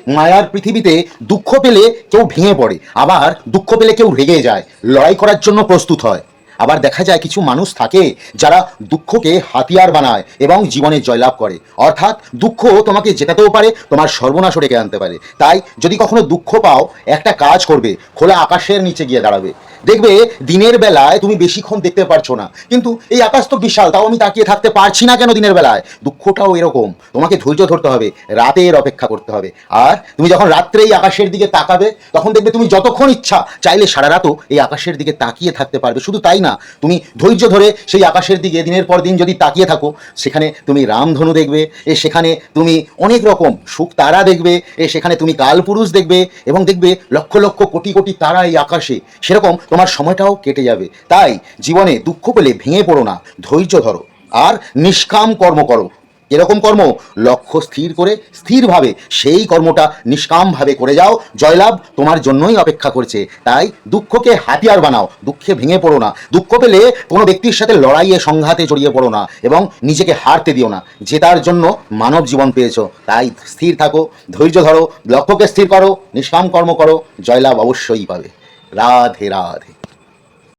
মায়ার পৃথিবীতে দুঃখ পেলে কেউ ভেঙে পড়ে, আবার দুঃখ পেলে কেউ রেগে যায়, লড়াই করার জন্য প্রস্তুত হয়। আবার দেখা যায় কিছু মানুষ থাকে যারা দুঃখকে হাতিয়ার বানায় এবং জীবনে জয়লাভ করে। অর্থাৎ দুঃখ তোমাকে জেতাতেও পারে, তোমার সর্বনাশও ডেকে আনতে পারে। তাই যদি কখনো দুঃখ পাও, একটা কাজ করবে, খোলা আকাশের নিচে গিয়ে দাঁড়াবে। দেখবে দিনের বেলায় তুমি বেশিক্ষণ দেখতে পারছো না, কিন্তু এই আকাশ তো বিশাল, তাও আমি তাকিয়ে থাকতে পারছি না কেন দিনের বেলায়? দুঃখটাও এরকম, তোমাকে ধৈর্য ধরতে হবে, রাতের অপেক্ষা করতে হবে। আর তুমি যখন রাত্রে এই আকাশের দিকে তাকাবে, তখন দেখবে তুমি যতক্ষণ ইচ্ছা চাইলে সারা রাতও এই আকাশের দিকে তাকিয়ে থাকতে পারবে। শুধু তাই না, তুমি ধৈর্য ধরে সেই আকাশের দিকে দিনের পর দিন যদি তাকিয়ে থাকো, সেখানে তুমি রামধনু দেখবে, সেখানে তুমি অনেক রকম সুখ তারা দেখবে, সেখানে তুমি কালপুরুষ দেখবে, এবং দেখবে লক্ষ লক্ষ কোটি কোটি তারা এই আকাশে। সেরকম তোমার সময়টাও কেটে যাবে। তাই জীবনে দুঃখ পেলে ভেঙে পড়ো না, ধৈর্য ধরো আর নিষ্কাম কর্ম করো। এরকম কর্ম, লক্ষ্য স্থির করে স্থিরভাবে সেই কর্মটা নিষ্কামভাবে করে যাও, জয়লাভ তোমার জন্যই অপেক্ষা করছে। তাই দুঃখকে হাতিয়ার বানাও, দুঃখে ভেঙে পড়ো না। দুঃখ পেলে কোনো ব্যক্তির সাথে লড়াইয়ে সংঘাতে জড়িয়ে পড়ো না এবং নিজেকে হারতে দিও না। জেতার জন্য মানব জীবন পেয়েছো, তাই স্থির থাকো, ধৈর্য ধরো, লক্ষ্যকে স্থির করো, নিষ্কাম কর্ম করো, জয়লাভ অবশ্যই পাবে। রাধে রাধে।